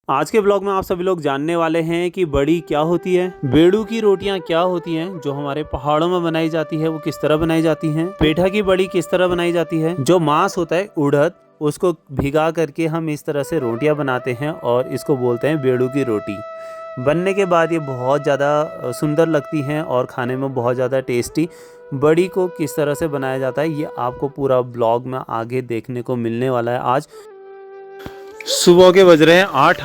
आज के ब्लॉग में आप सभी लोग जानने वाले हैं कि बड़ी क्या होती है, बेड़ू की रोटियां क्या होती हैं जो हमारे पहाड़ों में बनाई जाती है, वो किस तरह बनाई जाती हैं, पेठा की बड़ी किस तरह बनाई जाती है, जो मांस होता है उड़द उसको भिगा करके हम इस तरह से रोटियां बनाते हैं और इसको बोलते हैं बेड़ू की रोटी। बनने के बाद ये बहुत ज़्यादा सुंदर लगती हैं और खाने में बहुत ज़्यादा टेस्टी। बड़ी को किस तरह से बनाया जाता है ये आपको पूरा ब्लॉग में आगे देखने को मिलने वाला है। आज सुबह के बज रहे हैं 8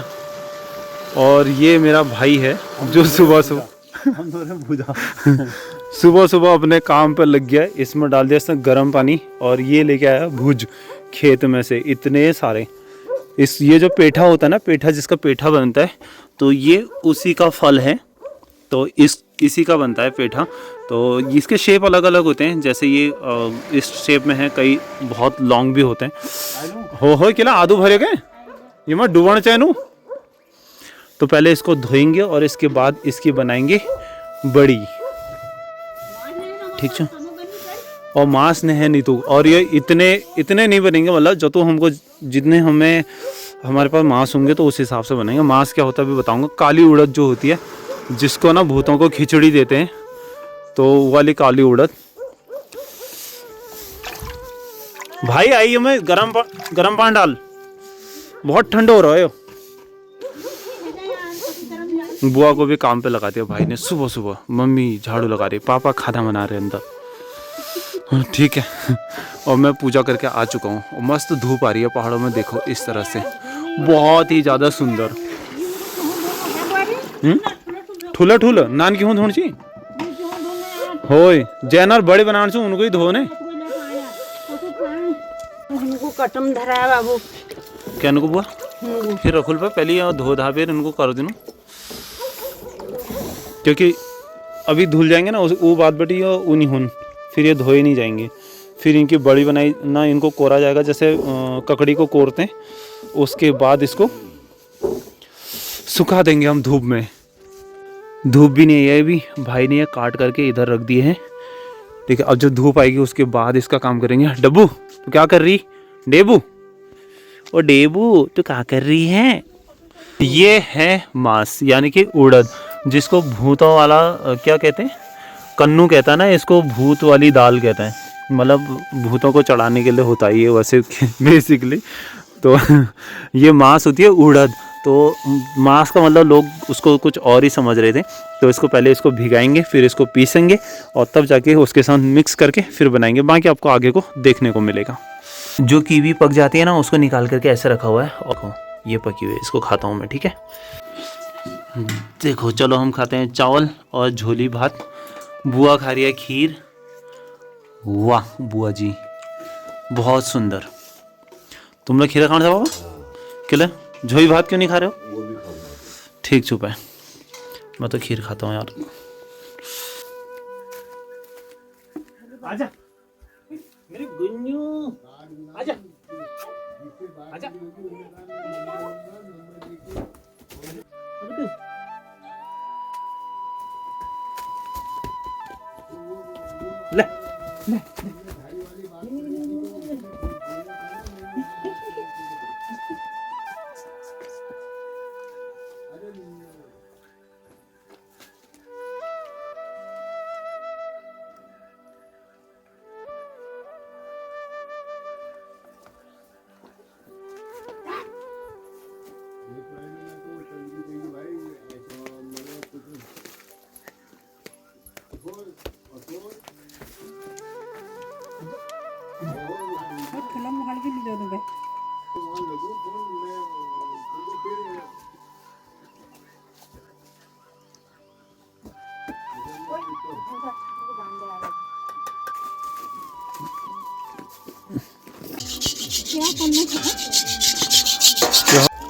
और ये मेरा भाई है जो सुबह सुबह अपने काम पर लग गया। इसमें डाल दिया इसने गर्म पानी और ये लेके आया भुज खेत में से इतने सारे। ये जो पेठा होता है ना, पेठा जिसका पेठा बनता है, तो ये उसी का फल है। तो इसी का बनता है पेठा। तो इसके शेप अलग अलग होते हैं, जैसे ये इस शेप में है, कई बहुत लॉन्ग भी होते हैं। हो किला आदू भरे गए ये मैं डुबण चैनू। तो पहले इसको धोएंगे और इसके बाद इसकी बनाएंगे बड़ी, ठीक है। और मांस नहीं है नहीं तो, और ये इतने नहीं बनेंगे, मतलब जो तो हमको जितने हमारे पास मांस होंगे तो उस हिसाब से बनेंगे। मांस क्या होता है अभी बताऊंगा। काली उड़द जो होती है, जिसको ना भूतों को खिचड़ी देते हैं, तो वो वाली काली उड़द। भाई आइए, मैं गरम पानी डाल, बहुत ठंडा हो रहा है। बुआ को भी काम पे लगा दिया भाई ने सुबह सुबह। मम्मी झाड़ू लगा रही, पापा खाना बना रहे अंदर, ठीक है। और मैं पूजा करके आ चुका हूँ और मस्त धूप आ रही है पहाड़ों में, देखो इस तरह से, बहुत ही ज़्यादा सुंदर। ठूला ठूला नान की हूँ थोड़ी सी होए जैनर बड़े बनाने से उनको ही धोने कटम धरा बाबू क्या नको बुआ फिर रखुल पे पहले धो धा फिर इनको कर देना, क्योंकि अभी धुल जाएंगे ना वो बात बटी वो नहीं होन, फिर ये धोए नहीं जाएंगे। फिर इनकी बड़ी बनाई ना, इनको कोरा जाएगा जैसे ककड़ी को कोरते हैं। उसके बाद इसको सुखा देंगे हम धूप में। धूप भी नहीं है, अभी भाई ने ये काट करके इधर रख दिए हैं, ठीक है। अब जब धूप आएगी उसके बाद इसका काम करेंगे। डब्बू तो क्या कर रही, डेबू ओ डेबू तो क्या कर रही है। ये है मांस यानी कि उड़द, जिसको भूतों वाला क्या कहते हैं, कन्नू कहता है ना इसको, भूत वाली दाल कहता है। मतलब भूतों को चढ़ाने के लिए होता है ये वैसे बेसिकली। तो ये मांस होती है उड़द। तो मांस का मतलब लोग उसको कुछ और ही समझ रहे थे। तो इसको पहले इसको भिगाएंगे, फिर इसको पीसेंगे और तब जाके उसके साथ मिक्स करके फिर बनाएंगे। बाकी आपको आगे को देखने को मिलेगा। जो कीवी पक जाती है ना, उसको निकाल करके ऐसे रखा हुआ है और ये पकी हुई है, इसको खाता हूँ मैं, ठीक है। देखो चलो हम खाते हैं चावल और झोली भात। बुआ खा रही है खीर। वाह बुआ जी बहुत सुंदर। तुम लोग खीरा खाना था बाबा, किले झोली भात क्यों नहीं खा रहे हो? ठीक चुप है, मैं तो खीर खाता हूँ यार। आजा मेरे गुन्नू, आजा आजा। ले ले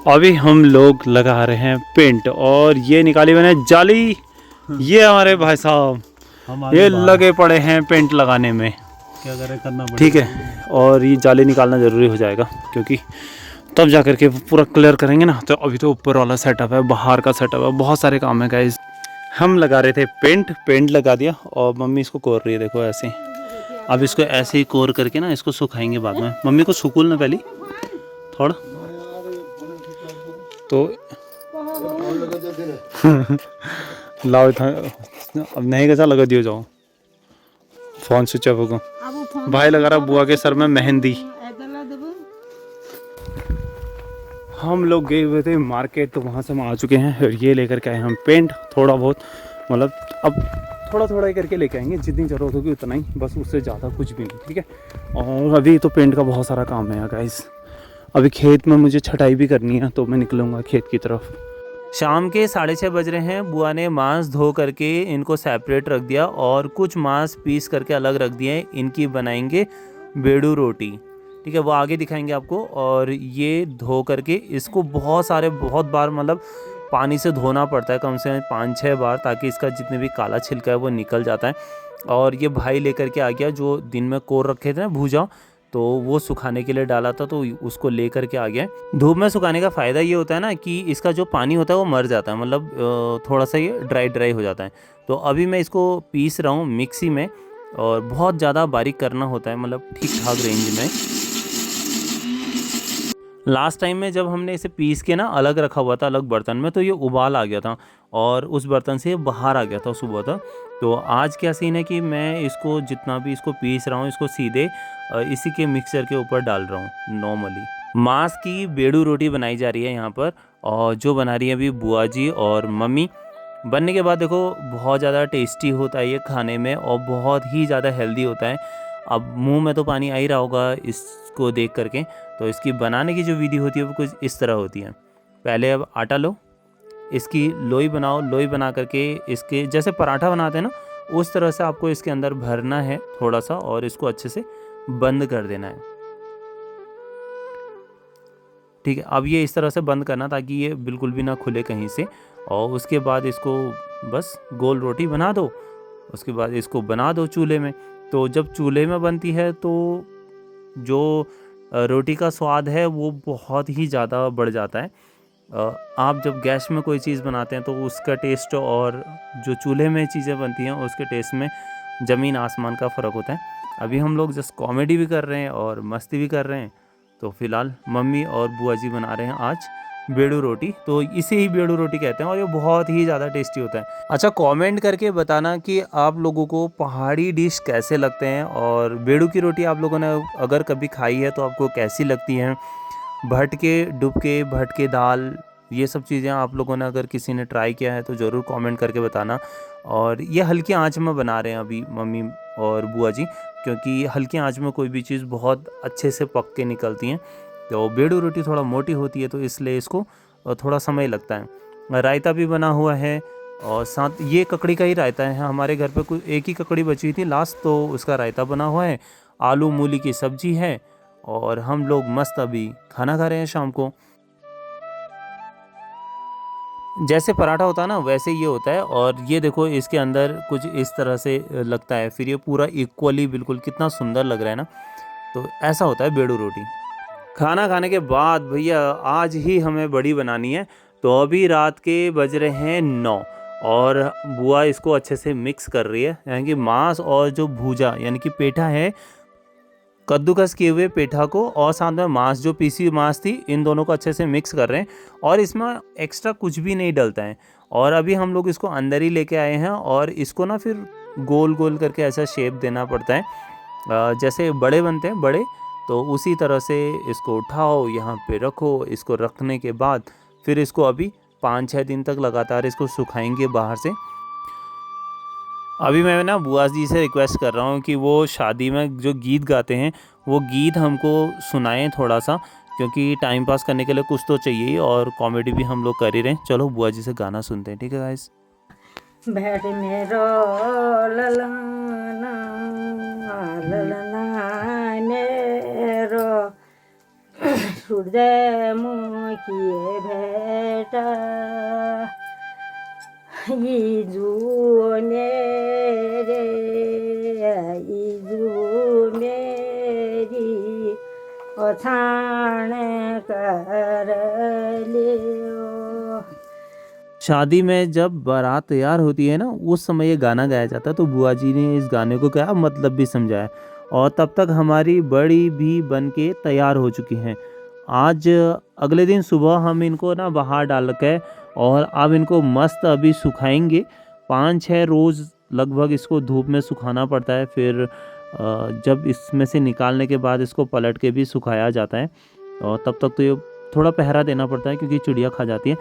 अभी हम लोग लगा रहे हैं पेंट और ये निकाली मैंने जाली। ये हमारे भाई साहब ये लगे पड़े हैं पेंट लगाने में, क्या करें करना पड़ेगा, ठीक है। और ये जाली निकालना ज़रूरी हो जाएगा क्योंकि तब जा कर के पूरा क्लियर करेंगे ना। तो अभी तो ऊपर वाला सेटअप है, बाहर का सेटअप है, बहुत सारे काम है गाइस। हम लगा रहे थे पेंट लगा दिया और मम्मी इसको कोर रही है, देखो ऐसे। अब इसको ऐसे ही कोर करके ना इसको सुखाएंगे बाद में। मम्मी को सुकूल ना पहले थोड़ा तो लाओ इतना अब नहीं कैसा लगा दियो जाओ फोन स्विच ऑफ होगा भाई लगा रहा बुआ के सर में मेहंदी। हम लोग गए हुए थे मार्केट तो वहाँ से हम आ चुके हैं और ये लेकर के आए हम पेंट थोड़ा बहुत मतलब अब थोड़ा थोड़ा ही करके लेके आएंगे जितनी ज़रूरत होगी उतना ही बस उससे ज़्यादा कुछ भी नहीं ठीक है। और अभी तो पेंट का बहुत सारा काम है यार गाइस। अभी खेत में मुझे छटाई भी करनी है तो मैं निकलूँगा खेत की तरफ। शाम के 6:30 बज रहे हैं। बुआ ने मांस धो करके इनको सेपरेट रख दिया और कुछ मांस पीस करके अलग रख दिए। इनकी बनाएंगे बेड़ू रोटी ठीक है वो आगे दिखाएंगे आपको। और ये धो करके इसको बहुत बार मतलब पानी से धोना पड़ता है कम से कम 5-6 बार ताकि इसका जितने भी काला छिलका है वो निकल जाता है। और ये भाई लेकर के आ गया जो दिन में कोर रखे थे ना भूजा तो वो सुखाने के लिए डाला था तो उसको लेकर के आ गया। धूप में सुखाने का फ़ायदा ये होता है ना कि इसका जो पानी होता है वो मर जाता है मतलब थोड़ा सा ये ड्राई हो जाता है। तो अभी मैं इसको पीस रहा हूँ मिक्सी में और बहुत ज़्यादा बारीक करना होता है मतलब ठीक ठाक रेंज में। लास्ट टाइम में जब हमने इसे पीस के ना अलग रखा हुआ था अलग बर्तन में तो ये उबाल आ गया था और उस बर्तन से बाहर आ गया था सुबह तक। तो आज क्या सीन है कि मैं इसको जितना भी इसको पीस रहा हूँ इसको सीधे इसी के मिक्सर के ऊपर डाल रहा हूँ नॉर्मली। मांस की बेड़ू रोटी बनाई जा रही है यहाँ पर और जो बना रही है अभी बुआ जी और मम्मी। बनने के बाद देखो बहुत ज़्यादा टेस्टी होता है ये खाने में और बहुत ही ज़्यादा हेल्दी होता है। अब मुंह में तो पानी आ ही रहा होगा इसको देख करके। तो इसकी बनाने की जो विधि होती है वो कुछ इस तरह होती है। पहले अब आटा लो इसकी लोई बनाओ। लोई बना करके इसके जैसे पराठा बनाते हैं ना उस तरह से आपको इसके अंदर भरना है थोड़ा सा और इसको अच्छे से बंद कर देना है ठीक है। अब ये इस तरह से बंद करना ताकि ये बिल्कुल भी ना खुले कहीं से। और उसके बाद इसको बस गोल रोटी बना दो। उसके बाद इसको बना दो चूल्हे में। तो जब चूल्हे में बनती है तो जो रोटी का स्वाद है वो बहुत ही ज़्यादा बढ़ जाता है। आप जब गैस में कोई चीज़ बनाते हैं तो उसका टेस्ट और जो चूल्हे में चीज़ें बनती हैं उसके टेस्ट में ज़मीन आसमान का फ़र्क होता है। अभी हम लोग जस्ट कॉमेडी भी कर रहे हैं और मस्ती भी कर रहे हैं। तो फिलहाल मम्मी और बुआ जी बना रहे हैं आज बेड़ू रोटी। तो इसे ही बेड़ू रोटी कहते हैं और ये बहुत ही ज़्यादा टेस्टी होता है। अच्छा कमेंट करके बताना कि आप लोगों को पहाड़ी डिश कैसे लगते हैं और बेड़ू की रोटी आप लोगों ने अगर कभी खाई है तो आपको कैसी लगती हैं। भटके डुबके भटके दाल ये सब चीज़ें आप लोगों ने अगर किसी ने ट्राई किया है तो ज़रूर कमेंट करके बताना। और ये हल्की आंच में बना रहे हैं अभी मम्मी और बुआ जी क्योंकि हल्की आंच में कोई भी चीज़ बहुत अच्छे से पक के निकलती हैं। तो बेड़ू रोटी थोड़ा मोटी होती है तो इसलिए इसको थोड़ा समय लगता है। रायता भी बना हुआ है और साथ ये ककड़ी का ही रायता है। हमारे घर पे कोई एक ही ककड़ी बची हुई थी लास्ट तो उसका रायता बना हुआ है। आलू मूली की सब्जी है और हम लोग मस्त अभी खाना खा रहे हैं शाम को। जैसे पराठा होता है ना वैसे ये होता है। और ये देखो इसके अंदर कुछ इस तरह से लगता है फिर ये पूरा इक्वली बिल्कुल कितना सुंदर लग रहा है ना। तो ऐसा होता है बेड़ू रोटी। खाना खाने के बाद भैया आज ही हमें बड़ी बनानी है। तो अभी रात के बज रहे हैं 9 और बुआ इसको अच्छे से मिक्स कर रही है यानी कि मांस और जो भूजा यानी कि पेठा है कद्दूकस किए हुए पेठा को और साथ में मांस जो पीसी मांस थी इन दोनों को अच्छे से मिक्स कर रहे हैं और इसमें एक्स्ट्रा कुछ भी नहीं डलता है। और अभी हम लोग इसको अंदर ही लेके आए हैं और इसको ना फिर गोल गोल करके ऐसा शेप देना पड़ता है जैसे बड़े बनते हैं बड़े। तो उसी तरह से इसको उठाओ यहाँ पे रखो। इसको रखने के बाद फिर इसको अभी 5-6 दिन तक लगातार इसको सुखाएंगे बाहर से। अभी मैं ना बुआ जी से रिक्वेस्ट कर रहा हूँ कि वो शादी में जो गीत गाते हैं वो गीत हमको सुनाएं थोड़ा सा क्योंकि टाइम पास करने के लिए कुछ तो चाहिए और कॉमेडी भी हम लोग कर ही रहे हैं। चलो बुआ जी से गाना सुनते हैं ठीक है गाइस। भेट मेरो ललना ललना मेरो सूर्यमुखी भेट इजु मेरी ओछाण कर लियो। शादी में जब बारात तैयार होती है ना उस समय ये गाना गाया जाता है। तो बुआ जी ने इस गाने को क्या मतलब भी समझाया और तब तक हमारी बड़ी भी बन के तैयार हो चुकी हैं। आज अगले दिन सुबह हम इनको ना बाहर डाल के और अब इनको मस्त अभी सुखाएंगे। 5-6 रोज़ लगभग इसको धूप में सुखाना पड़ता है। फिर जब इसमें से निकालने के बाद इसको पलट के भी सुखाया जाता है, और तब तक तो ये थोड़ा पहरा देना पड़ता है क्योंकि चिड़िया खा जाती है।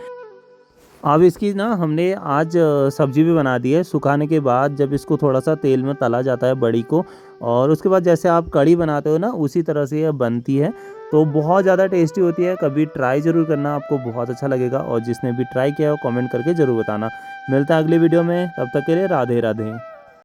अब इसकी ना हमने आज सब्जी भी बना दी है। सुखाने के बाद जब इसको थोड़ा सा तेल में तला जाता है बड़ी को, और उसके बाद जैसे आप कढ़ी बनाते हो ना, उसी तरह से ये बनती है। तो बहुत ज़्यादा टेस्टी होती है। कभी ट्राई ज़रूर करना, आपको बहुत अच्छा लगेगा। और जिसने भी ट्राई किया हो कमेंट करके ज़रूर बताना। मिलता है अगली वीडियो में, तब तक के लिए राधे राधे।